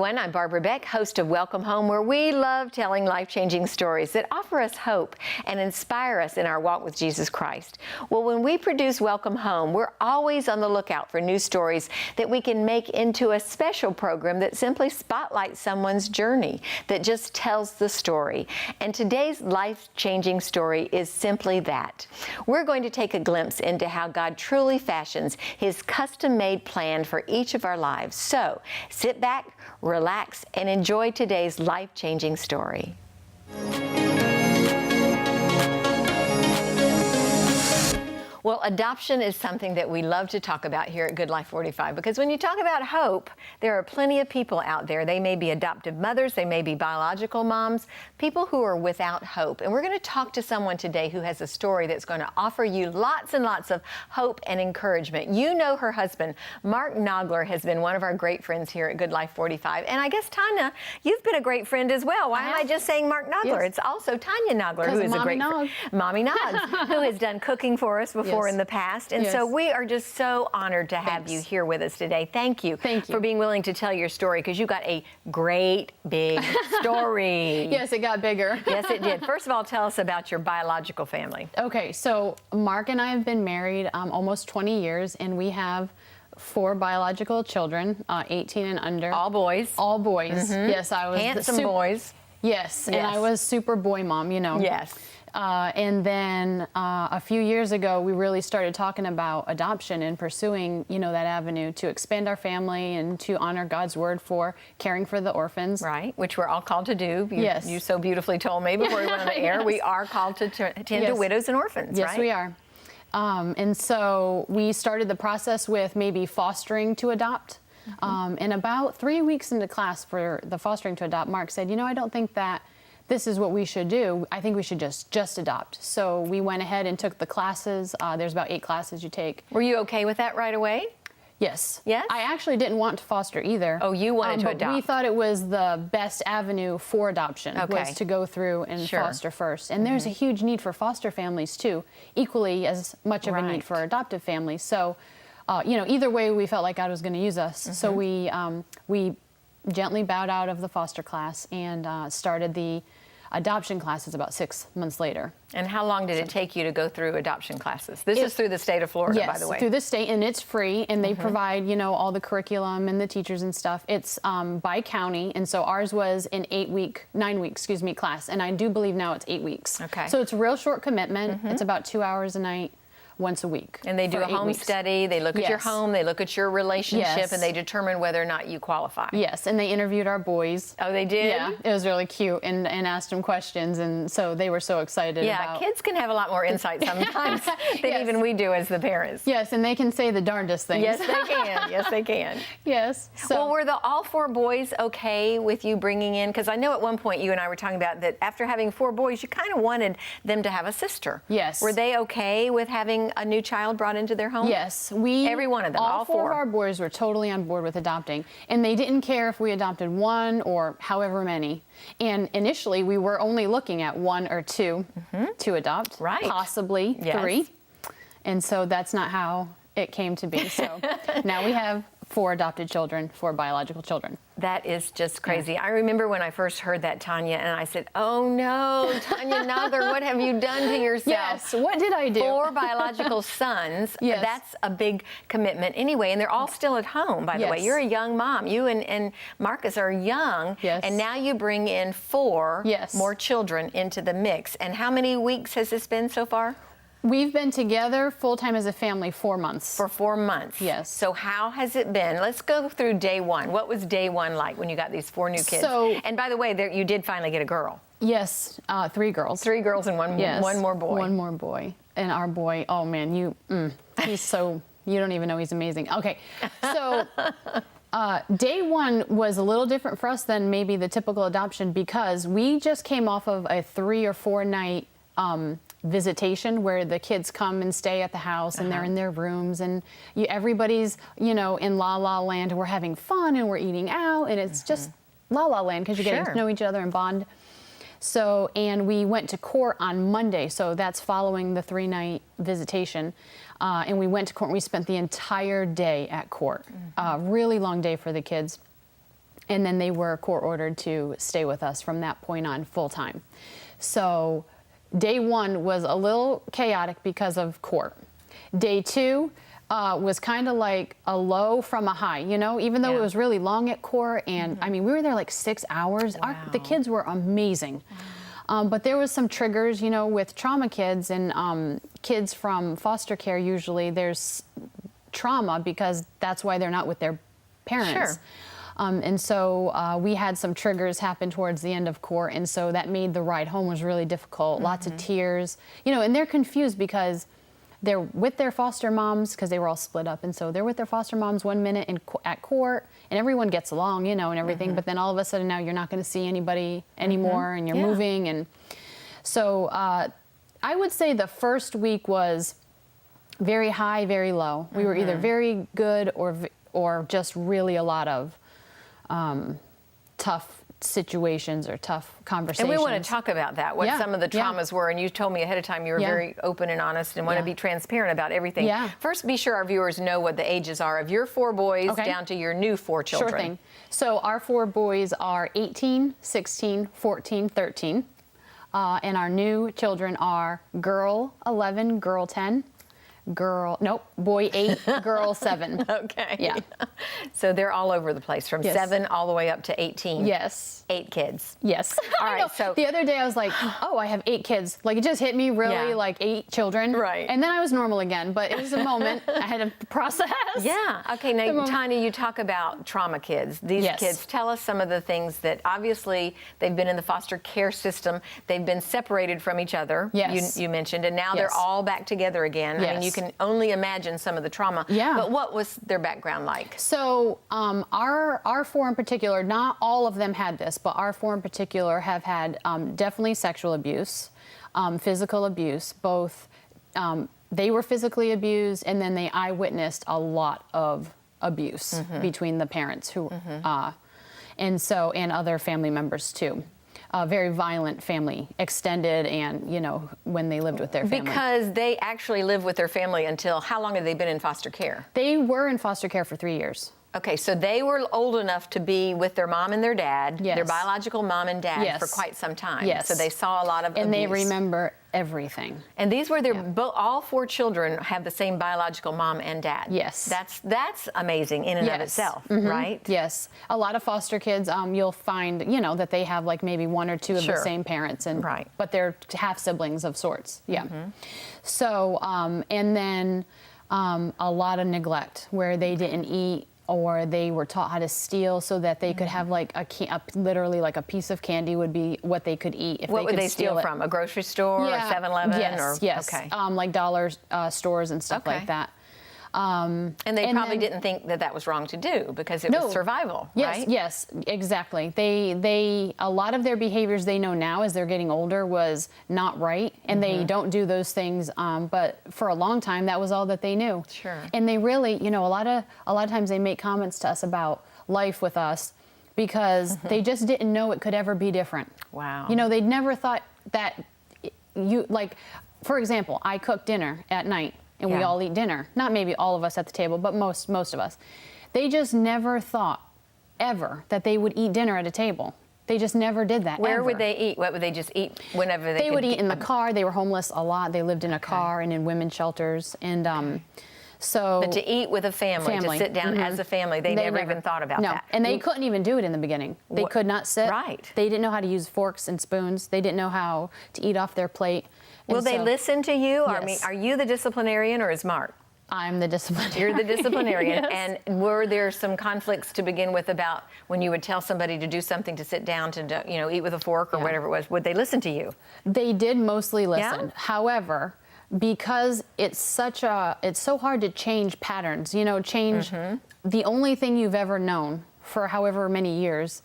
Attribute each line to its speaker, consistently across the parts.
Speaker 1: everyone. I'm Barbara Beck, host of Welcome Home, where we love telling life-changing stories that offer us hope and inspire us in our walk with Jesus Christ. Well, when we produce Welcome Home, we're always on the lookout for new stories that we can make into a special program that simply spotlights someone's journey, that just tells the story. And today's life-changing story is simply that. We're going to take a glimpse into how God truly fashions His custom-made plan for each of our lives. So, sit back, relax, and enjoy today's life-changing story. Well, adoption is something that we love to talk about here at Good Life 45, because when you talk about hope, there are plenty of people out there. They may be adoptive mothers, they may be biological moms, people who are without hope. And we're going to talk to someone today who has a story that's going to offer you lots and lots of hope and encouragement. You know her husband, Mark Naugler, has been one of our great friends here at Good Life 45. And I guess, Tanya, you've been a great friend as well. Why am I just saying Mark Naugler? Yes. It's also Tanya Naugler, who is a great friend. Mommy Nog, who has done cooking for us before. In the past. And so we are just so honored to have you here with us today. Thank you for being willing to tell your story, because you got a great big story.
Speaker 2: Yes, it got bigger.
Speaker 1: Yes, it did. First of all, tell us about your biological family.
Speaker 2: Okay, so Mark and I have been married almost 20 years, and we have 4 biological children, 18 and under.
Speaker 1: All boys.
Speaker 2: All boys. Yes, I was
Speaker 1: handsome boys.
Speaker 2: Yes, and I was super boy mom, you know.
Speaker 1: Yes.
Speaker 2: And then a few years ago, we really started talking about adoption and pursuing, you know, that avenue to expand our family and to honor God's word for caring for the orphans.
Speaker 1: Right, which we're all called to do.
Speaker 2: Yes.
Speaker 1: You so beautifully told me before we went on the air. We are called to tend to widows and orphans,
Speaker 2: right?
Speaker 1: Yes,
Speaker 2: we are. And so we started the process with maybe fostering to adopt. And about 3 weeks into class for the fostering to adopt, Mark said, you know, I don't think that this is what we should do. I think we should just adopt. So we went ahead and took the classes. There's about 8 classes you take.
Speaker 1: Were you okay with that right away?
Speaker 2: Yes.
Speaker 1: Yes?
Speaker 2: I actually didn't want to foster either.
Speaker 1: Oh, you wanted to adopt.
Speaker 2: We thought it was the best avenue for adoption, was to go through and foster first. And there's a huge need for foster families too, equally as much of a need for adoptive families. So, you know, either way, we felt like God was going to use us. So we gently bowed out of the foster class and started the adoption classes about 6 months later.
Speaker 1: And how long did it take you to go through adoption classes? This is through the state of Florida, by the way.
Speaker 2: Yes, through the state, and it's free, and they provide, you know, all the curriculum and the teachers and stuff. It's by county, and so ours was an 9 week, class, and I do believe now it's 8 weeks.
Speaker 1: Okay.
Speaker 2: So it's a real short commitment. It's about 2 hours a night, once a week.
Speaker 1: And they do a home study, they look at your home, they look at your relationship, and they determine whether or not you qualify.
Speaker 2: Yes, and they interviewed our boys.
Speaker 1: Oh, they did?
Speaker 2: Yeah, it was really cute, and asked them questions, and so they were so excited about...
Speaker 1: kids can have a lot more insight sometimes than even we do as the parents.
Speaker 2: Yes, and they can say the darndest things.
Speaker 1: Yes, they can. Yes, they can.
Speaker 2: Yes. So,
Speaker 1: well, were all 4 boys okay with you bringing in? Because I know at one point you and I were talking about that after having 4 boys, you kind of wanted them to have a sister.
Speaker 2: Yes.
Speaker 1: Were they okay with having a new child brought into their home?
Speaker 2: Yes.
Speaker 1: Every one of them, all 4
Speaker 2: of our boys were totally on board with adopting, and they didn't care if we adopted 1 or however many. And initially, we were only looking at 1 or 2 to adopt, possibly 3. And so that's not how it came to be. So now we have 4 adopted children, 4 biological children.
Speaker 1: That is just crazy. I remember when I first heard that, Tanya, and I said, oh no, Tanya Naugler, what have you done to yourself?
Speaker 2: Yes, what did I do?
Speaker 1: 4 biological sons. Yes. That's a big commitment anyway, and they're all still at home, by the way. You're a young mom. You and Marcus are young, and now you bring in 4 more children into the mix. And how many weeks has this been so far?
Speaker 2: We've been together full-time as a family 4 months.
Speaker 1: For 4 months?
Speaker 2: Yes.
Speaker 1: So how has it been? Let's go through day 1. What was day 1 like when you got these 4 new kids? And by the way, you did finally get a girl.
Speaker 2: Yes, 3 girls.
Speaker 1: 3 girls and one more boy.
Speaker 2: One more boy. And our boy, oh man, he's so, you don't even know, he's amazing. Okay, so day 1 was a little different for us than maybe the typical adoption, because we just came off of a 3 or 4 night visitation where the kids come and stay at the house, and they're in their rooms, and everybody's, you know, in la la land, and we're having fun and we're eating out, and it's just la la land because you're getting to know each other and bond. So, and we went to court on Monday, so that's following the 3-night visitation. And we went to court and we spent the entire day at court. Really long day for the kids. And then they were court ordered to stay with us from that point on full time. So day 1 was a little chaotic because of court. Day 2 was kind of like a low from a high, you know, even though it was really long at court. And I mean, we were there like 6 hours.
Speaker 1: Wow.
Speaker 2: The kids were amazing. But there was some triggers, you know, with trauma kids and kids from foster care. Usually there's trauma because that's why they're not with their parents.
Speaker 1: Sure.
Speaker 2: And so we had some triggers happen towards the end of court, and so that made the ride home was really difficult. Lots of tears, you know, and they're confused because they're with their foster moms because they were all split up, and so they're with their foster moms 1 minute at court, and everyone gets along, you know, and everything. But then all of a sudden now you're not going to see anybody anymore, and you're moving, and so I would say the first week was very high, very low. We were either very good or just really a lot of tough situations or tough conversations.
Speaker 1: And we want to talk about that, what some of the traumas were. And you told me ahead of time you were very open and honest and want to be transparent about everything.
Speaker 2: Yeah.
Speaker 1: First, be sure our viewers know what the ages are of your 4 boys down to your new 4 children.
Speaker 2: Sure thing. So our 4 boys are 18, 16, 14, 13. And our new children are girl 11, girl 10. Boy 8, girl 7.
Speaker 1: Okay.
Speaker 2: Yeah.
Speaker 1: So they're all over the place from 7 all the way up to 18.
Speaker 2: Yes.
Speaker 1: 8 kids.
Speaker 2: Yes.
Speaker 1: All right. So
Speaker 2: the other day I was like, oh, I have 8 kids. Like it just hit me really like 8 children.
Speaker 1: Right.
Speaker 2: And then I was normal again, but it was a moment I had to process.
Speaker 1: Yeah. Okay. Now, Tanya, you talk about trauma kids. These kids, tell us some of the things that obviously they've been in the foster care system. They've been separated from each other.
Speaker 2: Yes.
Speaker 1: You mentioned, and now they're all back together again.
Speaker 2: Yes.
Speaker 1: I mean, you can only imagine some of the trauma.
Speaker 2: Yeah.
Speaker 1: But what was their background like?
Speaker 2: So our 4 in particular, not all of them had this, but our 4 in particular have had definitely sexual abuse, physical abuse, both. They were physically abused, and then they eyewitnessed a lot of abuse between the parents who, and other family members too. Very violent family, extended, and you know when they lived with their family.
Speaker 1: Because they actually lived with their family until how long had they been in foster care?
Speaker 2: They were in foster care for 3 years.
Speaker 1: Okay, so they were old enough to be with their mom and their dad, their biological mom and dad, for quite some time.
Speaker 2: Yes.
Speaker 1: So they saw a lot of abuse.
Speaker 2: And they remember everything.
Speaker 1: And these were their all 4 children have the same biological mom and dad.
Speaker 2: Yes.
Speaker 1: That's amazing in and of itself, right?
Speaker 2: Yes. A lot of foster kids, you'll find, you know, that they have like maybe 1 or 2 of the same parents, and but they're half siblings of sorts. Yeah. So, and then a lot of neglect where they didn't eat, or they were taught how to steal so that they could have like literally like a piece of candy would be what they could eat if
Speaker 1: what
Speaker 2: they
Speaker 1: would
Speaker 2: could
Speaker 1: they steal from? A grocery store, or 7-Eleven?
Speaker 2: Yes.
Speaker 1: Okay.
Speaker 2: Like dollar stores and stuff like that.
Speaker 1: And they probably didn't think that that was wrong to do because it was survival, right?
Speaker 2: Yes, exactly. They a lot of their behaviors they know now as they're getting older was not right, and they don't do those things. But for a long time, that was all that they knew.
Speaker 1: Sure.
Speaker 2: And they really, you know, a lot of times they make comments to us about life with us because they just didn't know it could ever be different.
Speaker 1: Wow.
Speaker 2: You know, they'd never thought that for example, I cook dinner at night. And we all eat dinner. Not maybe all of us at the table, but most of us. They just never thought, ever, that they would eat dinner at a table. They just never did that.
Speaker 1: Where would they eat? What would they just eat whenever they could?
Speaker 2: They would eat in the car. They were homeless a lot. They lived in a car and in women's shelters. And so.
Speaker 1: But to eat with a family. To sit down as a family, they never even thought about that.
Speaker 2: And they couldn't even do it in the beginning. They could not sit.
Speaker 1: Right.
Speaker 2: They didn't know how to use forks and spoons. They didn't know how to eat off their plate.
Speaker 1: Will they listen to you?
Speaker 2: Yes.
Speaker 1: I mean, are you the disciplinarian or is Mark?
Speaker 2: I'm the disciplinarian.
Speaker 1: You're the disciplinarian. And were there some conflicts to begin with about when you would tell somebody to do something, to sit down, to eat with a fork or whatever it was? Would they listen to you?
Speaker 2: They did mostly listen.
Speaker 1: Yeah?
Speaker 2: However, because it's so hard to change patterns, change the only thing you've ever known for however many years.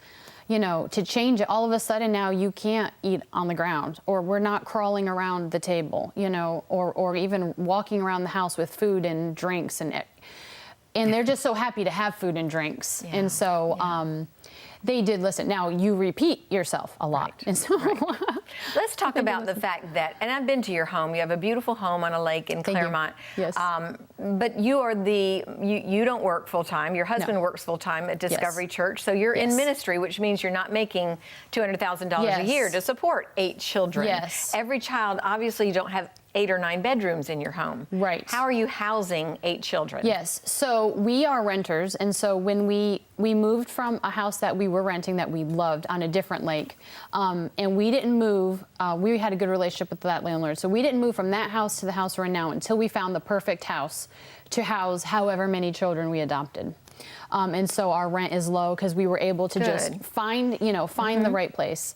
Speaker 2: To change it, all of a sudden now you can't eat on the ground, or we're not crawling around the table, or even walking around the house with food and drinks, and they're just so happy to have food and drinks. And so they did listen. Now you repeat yourself a lot,
Speaker 1: Right.
Speaker 2: and so
Speaker 1: Let's talk about the fact that, and I've been to your home. You have a beautiful home on a lake in
Speaker 2: Thank you.
Speaker 1: Claremont.
Speaker 2: Yes.
Speaker 1: But you don't work full time. Your husband works full time at Discovery Church, so you're in ministry, which means you're not making $200,000 a year to support 8 children.
Speaker 2: Yes.
Speaker 1: Every child, obviously, you don't have 8 or 9 bedrooms in your home.
Speaker 2: Right.
Speaker 1: How are you housing 8 children?
Speaker 2: Yes. So we are renters, and so when we moved from a house that we were renting that we loved on a different lake, and we didn't move. We had a good relationship with that landlord, so we didn't move from that house to the house we're in now until we found the perfect house to house however many children we adopted. And so our rent is low because we were able to just find the right place.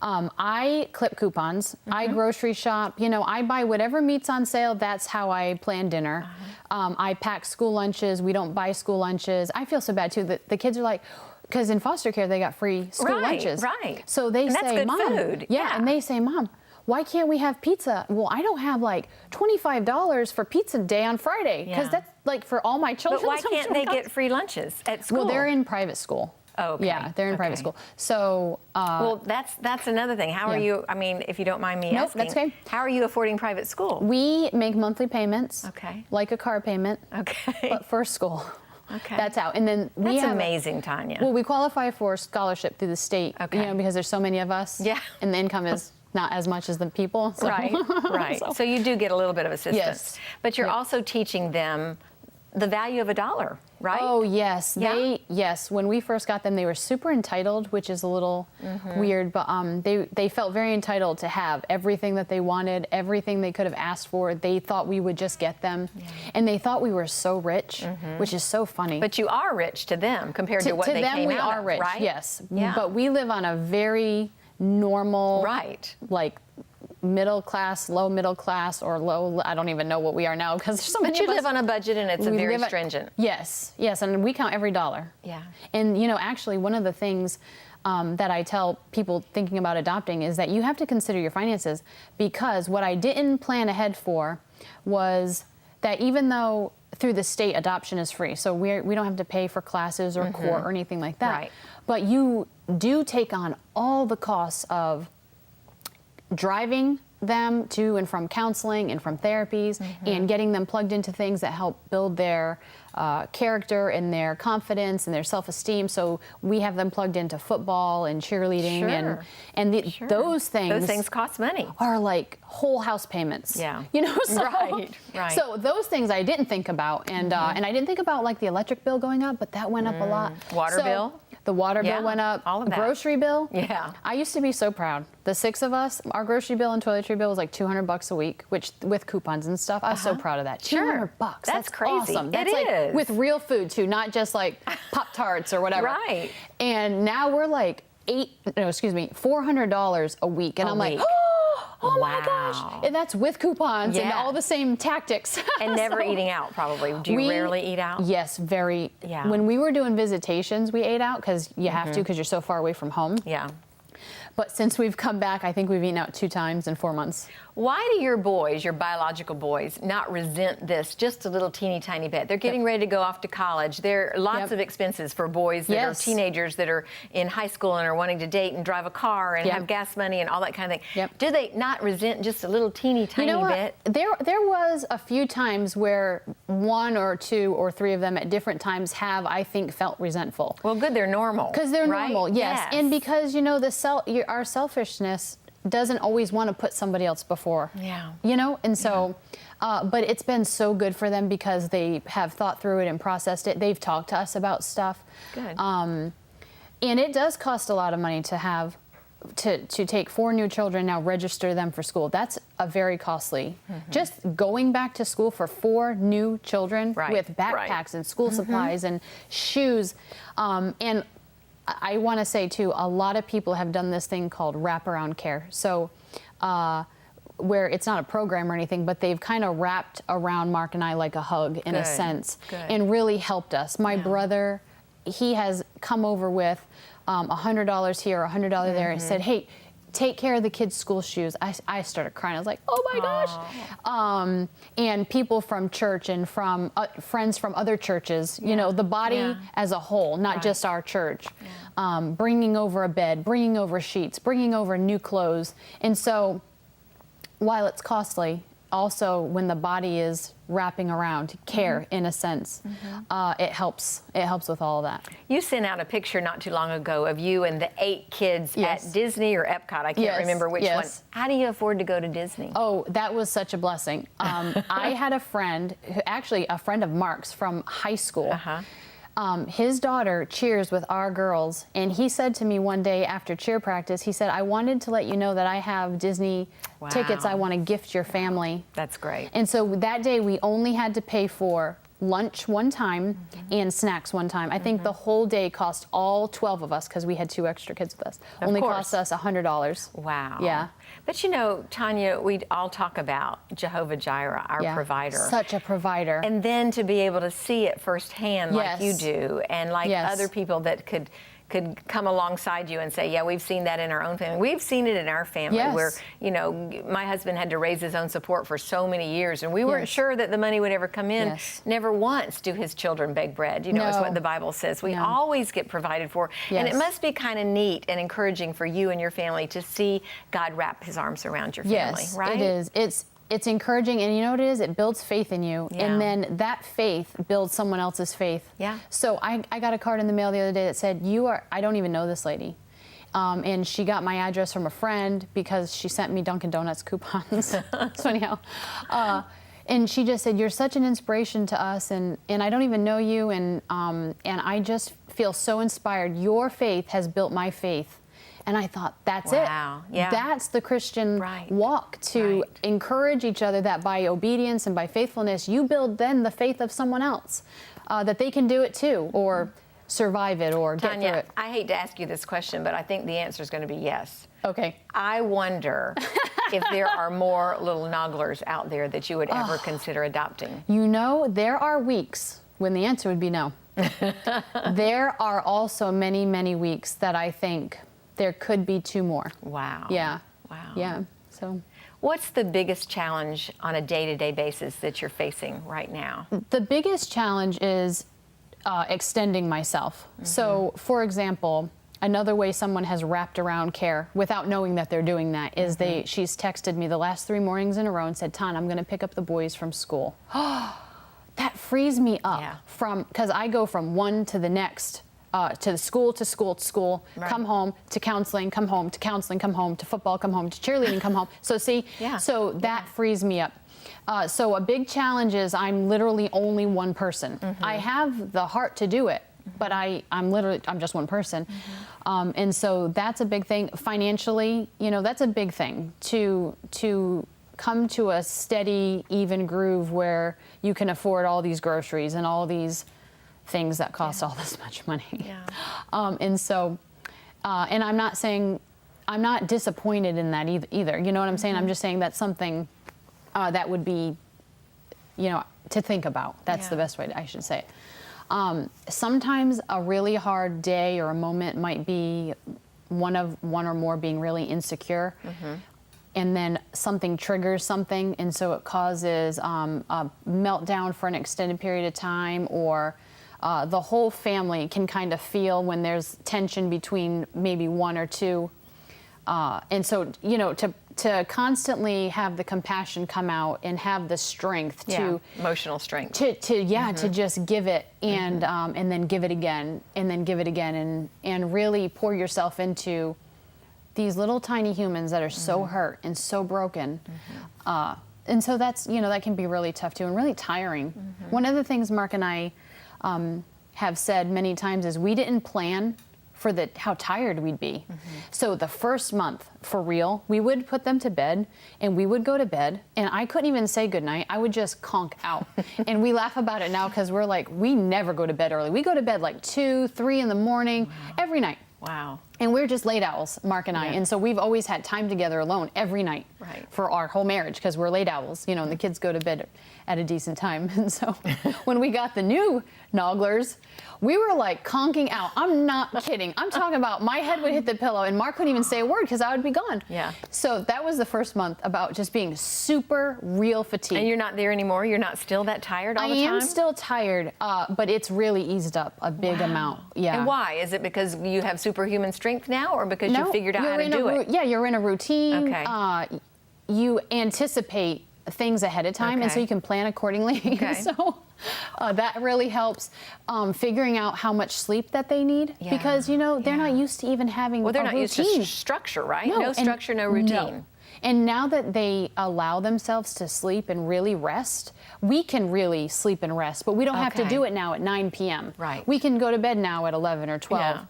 Speaker 2: I clip coupons. I grocery shop. I buy whatever meat's on sale. That's how I plan dinner. I pack school lunches. We don't buy school lunches. I feel so bad too. The kids are like, because in foster care they got free school lunches.
Speaker 1: Right.
Speaker 2: So they
Speaker 1: that's
Speaker 2: say,
Speaker 1: good
Speaker 2: Mom,
Speaker 1: food.
Speaker 2: yeah, and they say, Mom, why can't we have pizza? Well, I don't have like $25 for pizza day on Friday because that's like for all my children.
Speaker 1: But why can't they get free lunches at school?
Speaker 2: Well, they're in private school.
Speaker 1: Oh, okay.
Speaker 2: Yeah, they're in private school. So,
Speaker 1: well, that's another thing. How are you? I mean, if you don't mind me asking,
Speaker 2: that's okay.
Speaker 1: How are you affording private school?
Speaker 2: We make monthly payments.
Speaker 1: Okay.
Speaker 2: Like a car payment.
Speaker 1: Okay.
Speaker 2: But for school.
Speaker 1: Okay.
Speaker 2: That's out. And then we
Speaker 1: That's
Speaker 2: have
Speaker 1: amazing, Tanya.
Speaker 2: Well, we qualify for scholarship through the state.
Speaker 1: Okay.
Speaker 2: Because there's so many of us.
Speaker 1: Yeah.
Speaker 2: And the income is not as much as the people. So.
Speaker 1: Right. Right. So you do get a little bit of assistance.
Speaker 2: Yes.
Speaker 1: But you're also teaching them the value of $1, right?
Speaker 2: Oh, yes.
Speaker 1: Yeah?
Speaker 2: Yes. When we first got them, they were super entitled, which is a little weird, but they felt very entitled to have everything that they wanted, everything they could have asked for. They thought we would just get them. Yeah. And they thought we were so rich, which is so funny.
Speaker 1: But you are rich to them compared to what they came out of,
Speaker 2: To them, we are rich,
Speaker 1: right?
Speaker 2: yes.
Speaker 1: Yeah.
Speaker 2: But we live on a very normal, like, middle class, low middle class, or low, I don't even know what we are now because there's so many
Speaker 1: But you
Speaker 2: of us.
Speaker 1: live on a budget and it's very stringent.
Speaker 2: Yes, and we count every dollar.
Speaker 1: Yeah.
Speaker 2: And actually one of the things that I tell people thinking about adopting is that you have to consider your finances, because what I didn't plan ahead for was that even though through the state adoption is free, so we don't have to pay for classes or court or anything like that.
Speaker 1: Right.
Speaker 2: But you do take on all the costs of driving them to and from counseling and from therapies and getting them plugged into things that help build their character and their confidence and their self-esteem. So we have them plugged into football and cheerleading and those things
Speaker 1: cost money.
Speaker 2: Are like whole house payments.
Speaker 1: Yeah.
Speaker 2: So,
Speaker 1: right.
Speaker 2: So those things I didn't think about, and I didn't think about like the electric bill going up, but that went up a lot.
Speaker 1: Water bill?
Speaker 2: The water bill went up.
Speaker 1: All of that.
Speaker 2: Grocery bill.
Speaker 1: Yeah.
Speaker 2: I used to be so proud. The 6 of us, our grocery bill and toiletry bill was like $200 a week, which with coupons and stuff, I was so proud of that. $200. That's
Speaker 1: crazy.
Speaker 2: Awesome. That's
Speaker 1: it is.
Speaker 2: With real food too, not just like Pop-Tarts or whatever.
Speaker 1: Right.
Speaker 2: And now we're like $400 a week, and I'm like, oh my gosh! And that's with coupons and all the same tactics.
Speaker 1: And never eating out, probably. Do you rarely eat out?
Speaker 2: Yes, very.
Speaker 1: Yeah.
Speaker 2: When we were doing visitations, we ate out because you have to, because you're so far away from home.
Speaker 1: Yeah.
Speaker 2: But since we've come back, I think we've eaten out 2 times in 4 months.
Speaker 1: Why do your boys, your biological boys, not resent this just a little teeny tiny bit? They're getting ready to go off to college. There are lots of expenses for boys that are teenagers that are in high school and are wanting to date and drive a car and have gas money and all that kind of thing. Do they not resent just a little teeny tiny bit?
Speaker 2: There was a few times where 1 or 2 or 3 of them at different times have, I think, felt resentful.
Speaker 1: Well, good, they're normal.
Speaker 2: Because they're normal, yes. And because, our selfishness doesn't always want to put somebody else before.
Speaker 1: Yeah.
Speaker 2: And so, but it's been so good for them because they have thought through it and processed it. They've talked to us about stuff.
Speaker 1: Good.
Speaker 2: And it does cost a lot of money to take 4 new children, now register them for school. That's a very costly. Just going back to school for 4 new children with backpacks and school supplies and shoes. And I want to say, too, a lot of people have done this thing called wraparound care. So where it's not a program or anything, but they've kind of wrapped around Mark and I like a hug in a sense and really helped us. My brother, he has come over with $100 here, $100 there and said, hey, take care of the kids' school shoes. I started crying. I was like, oh my gosh. And people from church and from friends from other churches, you know, the body as a whole, not just our church. Bringing over a bed, bringing over sheets, bringing over new clothes. And so while it's costly, also when the body is wrapping around care in a sense, it helps with all of that.
Speaker 1: You sent out a picture not too long ago of you and the 8 kids at Disney or Epcot. I can't remember which one. How do you afford to go to Disney?
Speaker 2: Oh, that was such a blessing. I had a friend, actually a friend of Mark's from high school. His daughter cheers with our girls, and he said to me one day after cheer practice, he said, I wanted to let you know that I have Disney tickets I want to gift your family.
Speaker 1: That's great.
Speaker 2: And so that day we only had to pay for lunch one time and snacks one time. I think the whole day cost all 12 of us, because we had 2 extra kids with us, only cost us $100.
Speaker 1: Wow.
Speaker 2: Yeah.
Speaker 1: But you know, Tanya, we all talk about Jehovah Jireh, our provider.
Speaker 2: Such a provider.
Speaker 1: And then to be able to see it firsthand like you do, and like other people that could come alongside you and say, yeah, we've seen that in our own family. We've seen it in our family where, you know, my husband had to raise his own support for so many years, and we weren't sure that the money would ever come in. Never once do his children beg bread, you know, is what the Bible says. We always get provided for. And it must be kind of neat and encouraging for you and your family to see God wrap his arms around your family, right?
Speaker 2: It is. It's encouraging, and you know what it is? It builds faith in you, and then that faith builds someone else's faith. So I got a card in the mail the other day that said, I don't even know this lady. And she got my address from a friend because she sent me Dunkin' Donuts coupons. So anyhow, and she just said, you're such an inspiration to us, and I don't even know you, and I just feel so inspired. Your faith has built my faith. And I thought, that's it. That's the Christian walk, to encourage each other that by obedience and by faithfulness, you build then the faith of someone else, that they can do it too, or survive it, or get through it.
Speaker 1: I hate to ask you this question, but I think the answer is going to be yes.
Speaker 2: Okay.
Speaker 1: I wonder if there are more little Nauglers out there that you would ever consider adopting.
Speaker 2: You know, there are weeks when the answer would be no. There are also many, many weeks that I think there could be 2 more.
Speaker 1: Wow.
Speaker 2: Yeah.
Speaker 1: Wow.
Speaker 2: Yeah. So,
Speaker 1: what's the biggest challenge on a day-to-day basis that you're facing right now?
Speaker 2: The biggest challenge is extending myself. So, for example, another way someone has wrapped around care without knowing that they're doing that is she's texted me the last 3 mornings in a row and said, Ton, I'm going to pick up the boys from school. That frees me up because I go from one to the next. To school, come home, to counseling, come home, to counseling, come home, to football, come home, to cheerleading, come home. So see, so that frees me up. So a big challenge is I'm literally only one person. I have the heart to do it, but I'm just one person. And so that's a big thing. Financially, you know, that's a big thing to come to a steady, even groove where you can afford all these groceries and all these things that cost all this much money. And so, and I'm not saying, I'm not disappointed in that either. You know what I'm saying? I'm just saying that's something that would be, you know, to think about. That's the best way I should say it. Sometimes a really hard day or a moment might be one or more being really insecure. And then something triggers something, and so it causes a meltdown for an extended period of time, or the whole family can kind of feel when there's tension between maybe 1 or 2. And so, you know, to constantly have the compassion come out and have the strength to
Speaker 1: emotional strength
Speaker 2: to just give it and then give it again and then give it again and really pour yourself into these little tiny humans that are so hurt and so broken. And so that's, you know, that can be really tough too and really tiring. One of the things Mark and I have said many times is we didn't plan for how tired we'd be. So the first month, for real, we would put them to bed and we would go to bed and I couldn't even say goodnight. I would just conk out. And we laugh about it now because we're like, we never go to bed early. We go to bed like 2, 3 in the morning every night.
Speaker 1: Wow.
Speaker 2: And we're just late owls, Mark and I.
Speaker 1: Yeah.
Speaker 2: And so we've always had time together alone every night for our whole marriage, because we're late owls, you know, and the kids go to bed at a decent time. And so when we got the new Nauglers, we were like conking out. I'm not kidding. I'm talking about my head would hit the pillow and Mark couldn't even say a word because I would be gone.
Speaker 1: Yeah.
Speaker 2: So that was the first month about just being super real fatigued.
Speaker 1: And you're not there anymore? You're not still that tired all the time?
Speaker 2: I am still tired, but it's really eased up a big amount. Yeah.
Speaker 1: And why? Is it because you have superhuman strength now, or because you figured out how to do it?
Speaker 2: Yeah, you're in a routine.
Speaker 1: Okay.
Speaker 2: You anticipate things ahead of time, and so you can plan accordingly.
Speaker 1: Okay.
Speaker 2: So that really helps. Figuring out how much sleep that they need, because, you know, they're not used to even having
Speaker 1: Well, they're
Speaker 2: a
Speaker 1: not
Speaker 2: routine.
Speaker 1: used to structure, right? No structure, no routine.
Speaker 2: No. And now that they allow themselves to sleep and really rest, we can really sleep and rest, but we don't have to do it now at 9 p.m.
Speaker 1: Right.
Speaker 2: We can go to bed now at 11 or 12.
Speaker 1: Yeah.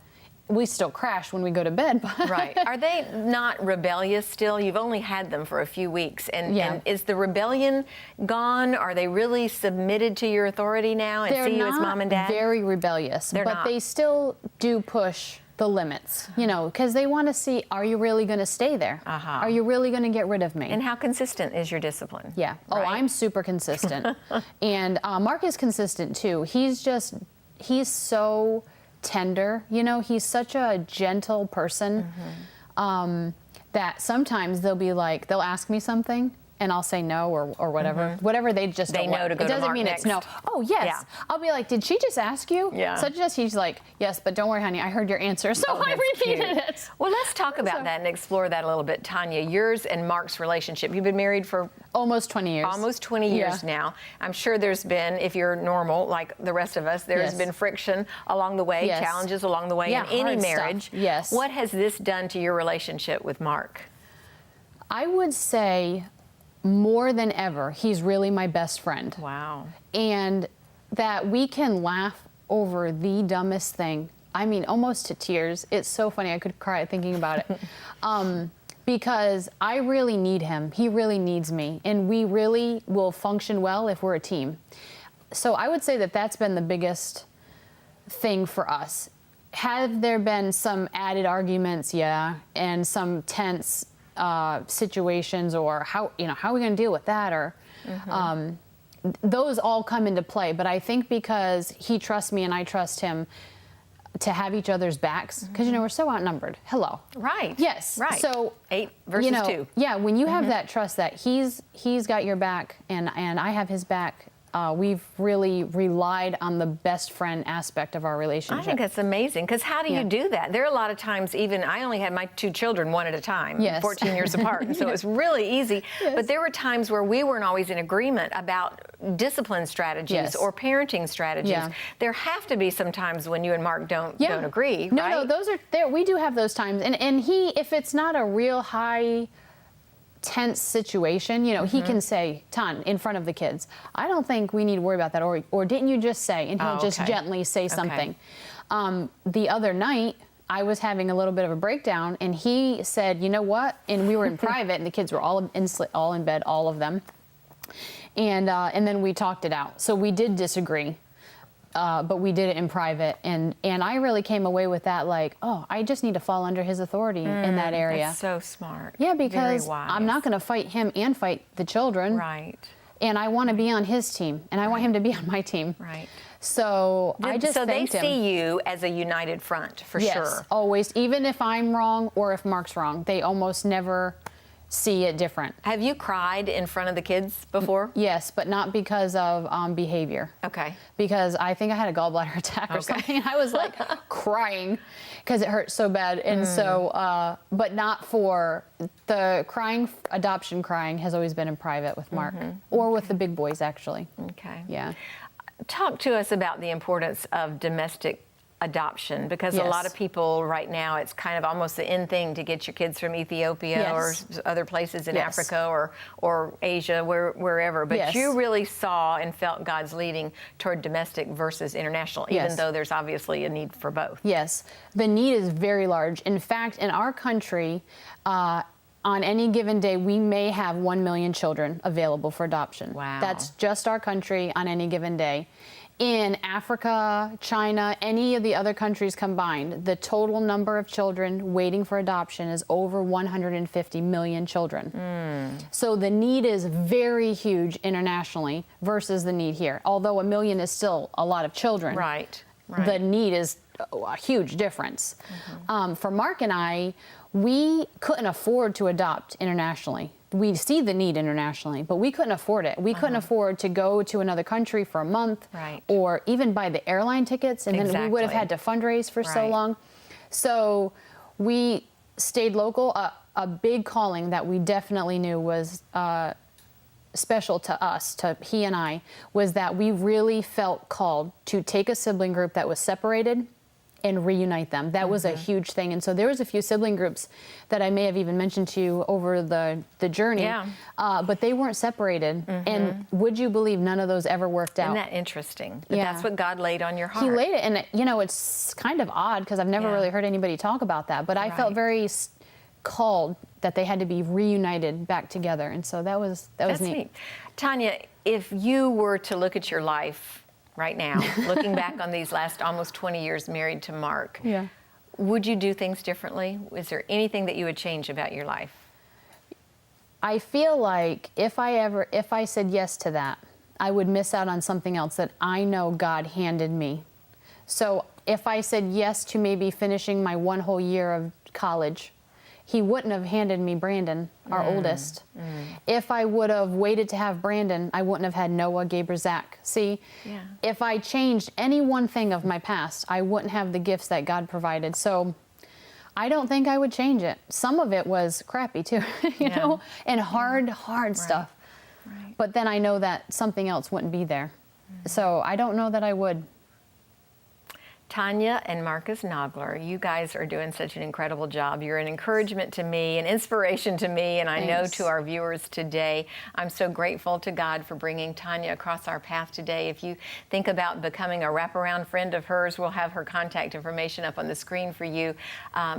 Speaker 2: We still crash when we go to bed. But
Speaker 1: Right. Are they not rebellious still? You've only had them for a few weeks. And is the rebellion gone? Are they really submitted to your authority now and see you as mom and dad?
Speaker 2: They're not very rebellious, but they still do push the limits, you know, because they want to see, are you really going to stay there? Are you really going to get rid of me?
Speaker 1: And how consistent is your discipline?
Speaker 2: Yeah.
Speaker 1: Right?
Speaker 2: Oh, I'm super consistent. And Mark is consistent too. He's so tender, you know, he's such a gentle person that sometimes they'll ask me something and I'll say no or whatever. Whatever they just
Speaker 1: They
Speaker 2: don't
Speaker 1: know
Speaker 2: want.
Speaker 1: to go
Speaker 2: It
Speaker 1: to
Speaker 2: doesn't
Speaker 1: Mark
Speaker 2: mean
Speaker 1: next.
Speaker 2: it's no. Oh, yes.
Speaker 1: Yeah.
Speaker 2: I'll be like, did she just ask you?
Speaker 1: Yeah.
Speaker 2: Such as he's like, yes, but don't worry, honey, I heard your answer. So I
Speaker 1: That's
Speaker 2: repeated
Speaker 1: cute.
Speaker 2: it.
Speaker 1: Well, let's talk about that and explore that a little bit. Tanya, yours and Mark's relationship. You've been married for
Speaker 2: almost 20 years.
Speaker 1: Almost 20 years now. I'm sure there's been, if you're normal, like the rest of us, there's been friction along the way, challenges along the way in any marriage.
Speaker 2: Stuff. Yes.
Speaker 1: What has this done to your relationship with Mark?
Speaker 2: I would say more than ever, he's really my best friend.
Speaker 1: Wow.
Speaker 2: And that we can laugh over the dumbest thing. I mean, almost to tears. It's so funny. I could cry thinking about it. Because I really need him. He really needs me. And we really will function well if we're a team. So I would say that that's been the biggest thing for us. Have there been some added arguments? Yeah. And some tense situations, or how are we going to deal with that? Or those all come into play. But I think because he trusts me and I trust him, to have each other's backs, because you know we're so outnumbered. Hello.
Speaker 1: Right.
Speaker 2: Yes.
Speaker 1: Right.
Speaker 2: So
Speaker 1: 8 versus 2.
Speaker 2: Yeah. When you have that trust that he's got your back and I have his back, we've really relied on the best friend aspect of our relationship.
Speaker 1: I think that's amazing, because how do you do that? There are a lot of times, even I only had my 2 children one at a time, 14 years apart, and so it was really easy. But there were times where we weren't always in agreement about discipline strategies or parenting strategies. There have to be some times when you and Mark don't agree,
Speaker 2: No,
Speaker 1: right?
Speaker 2: no, those are there. We do have those times, and he, if it's not a real high tense situation, you know, he can say, Ton, in front of the kids, I don't think we need to worry about that, or didn't you just say? And he'll just gently say something. The other night, I was having a little bit of a breakdown, and he said, you know what? And we were in private, and the kids were all in bed, all of them. And then we talked it out. So we did disagree. But we did it in private, and I really came away with that like, oh, I just need to fall under his authority in that area.
Speaker 1: That's so smart.
Speaker 2: Yeah, because
Speaker 1: Very wise.
Speaker 2: I'm not going to fight him and fight the children.
Speaker 1: Right.
Speaker 2: And I want to be on his team, and I want him to be on my team.
Speaker 1: Right.
Speaker 2: So I just thanked him.
Speaker 1: So they see you as a united front, for
Speaker 2: Yes,
Speaker 1: sure.
Speaker 2: always. Even if I'm wrong or if Mark's wrong, they almost never see it different.
Speaker 1: Have you cried in front of the kids before?
Speaker 2: Yes, but not because of behavior.
Speaker 1: Okay.
Speaker 2: Because I think I had a gallbladder attack or something. I was like crying because it hurt so bad. And so, but not for the crying. Adoption crying has always been in private with Mark or with the big boys, actually.
Speaker 1: Okay.
Speaker 2: Yeah.
Speaker 1: Talk to us about the importance of domestic adoption, because a lot of people right now, it's kind of almost the in thing to get your kids from Ethiopia or other places in Africa or Asia, wherever. But you really saw and felt God's leading toward domestic versus international, even though there's obviously a need for both.
Speaker 2: Yes, the need is very large. In fact, in our country, on any given day, we may have 1 million children available for adoption.
Speaker 1: Wow.
Speaker 2: That's just our country on any given day. In Africa, China, any of the other countries combined, the total number of children waiting for adoption is over 150 million children. So the need is very huge internationally versus the need here. Although 1 million is still a lot of children,
Speaker 1: Right.
Speaker 2: the need is a huge difference. For Mark and I, we couldn't afford to adopt internationally. We see the need internationally, but we couldn't afford it. We couldn't afford to go to another country for a month,
Speaker 1: Right.
Speaker 2: or even buy the airline tickets, and then we would have had to fundraise for so
Speaker 1: Right.
Speaker 2: long. So we stayed local. A big calling that we definitely knew was special to us, to he and I, was that we really felt called to take a sibling group that was separated and reunite them. That was a huge thing. And so there was a few sibling groups that I may have even mentioned to you over the journey,
Speaker 1: Yeah.
Speaker 2: But they weren't separated. And would you believe none of those ever worked out?
Speaker 1: Isn't that interesting? But
Speaker 2: Yeah.
Speaker 1: that's what God laid on your heart.
Speaker 2: He laid it, and you know, it's kind of odd because I've never
Speaker 1: Yeah.
Speaker 2: really heard anybody talk about that, but I felt
Speaker 1: Right.
Speaker 2: very called that they had to be reunited back together. And so that was
Speaker 1: That's
Speaker 2: neat.
Speaker 1: neat. Tanya, if you were to look at your life right now, looking back on these last almost 20 years married to Mark,
Speaker 2: Yeah.
Speaker 1: would you do things differently? Is there anything that you would change about your life?
Speaker 2: I feel like if I said yes to that, I would miss out on something else that I know God handed me. So if I said yes to maybe finishing my one whole year of college, He wouldn't have handed me Brandon, our oldest. If I would have waited to have Brandon, I wouldn't have had Noah, Gabriel, Zach. See,
Speaker 1: Yeah.
Speaker 2: if I changed any one thing of my past, I wouldn't have the gifts that God provided. So I don't think I would change it. Some of it was crappy too, you know, and hard stuff.
Speaker 1: Right.
Speaker 2: But then I know that something else wouldn't be there. So I don't know that I would.
Speaker 1: Tanya and Marcus Naugler, you guys are doing such an incredible job. You're an encouragement to me, an inspiration to me, and I know
Speaker 2: Thanks.
Speaker 1: to our viewers today. I'm so grateful to God for bringing Tanya across our path today. If you think about becoming a wraparound friend of hers, we'll have her contact information up on the screen for you,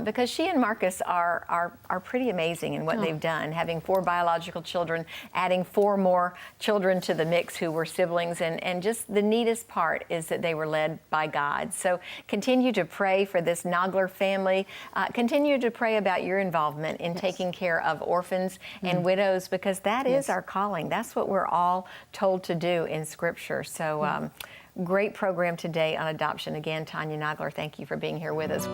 Speaker 1: because she and Marcus are pretty amazing in what they've done, having 4 biological children, adding 4 more children to the mix who were siblings, and just the neatest part is that they were led by God. So continue to pray for this Naugler family. Continue to pray about your involvement in taking care of orphans and widows, because that is our calling. That's what we're all told to do in Scripture. So great program today on adoption. Again, Tanya Naugler, thank you for being here with us.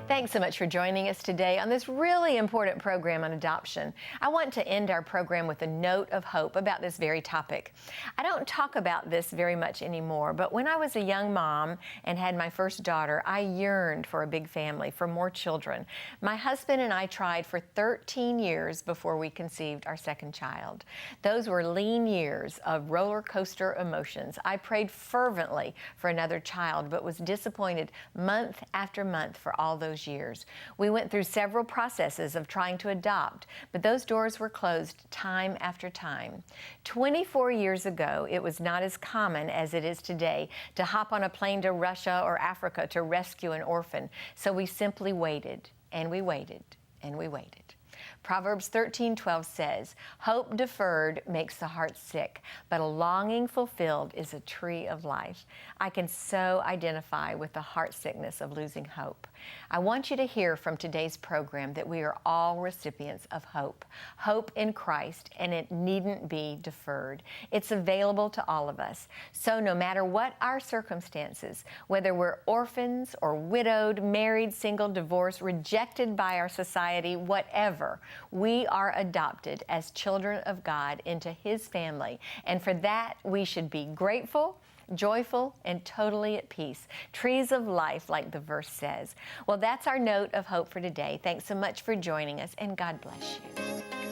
Speaker 1: Thanks so much for joining us today on this really important program on adoption. I want to end our program with a note of hope about this very topic. I don't talk about this very much anymore, but when I was a young mom and had my first daughter, I yearned for a big family, for more children. My husband and I tried for 13 years before we conceived our second child. Those were lean years of roller coaster emotions. I prayed fervently for another child, but was disappointed month after month for all those years. We went through several processes of trying to adopt, but those doors were closed time after time. 24 years ago, it was not as common as it is today to hop on a plane to Russia or Africa to rescue an orphan. So we simply waited, and we waited, and we waited. Proverbs 13:12 says, "Hope deferred makes the heart sick, but a longing fulfilled is a tree of life." I can so identify with the heart sickness of losing hope. I want you to hear from today's program that we are all recipients of hope. Hope in Christ, and it needn't be deferred. It's available to all of us. So no matter what our circumstances, whether we're orphans or widowed, married, single, divorced, rejected by our society, whatever, we are adopted as children of God into His family. And for that, we should be grateful, joyful, and totally at peace. Trees of life, like the verse says. Well, that's our note of hope for today. Thanks so much for joining us, and God bless you.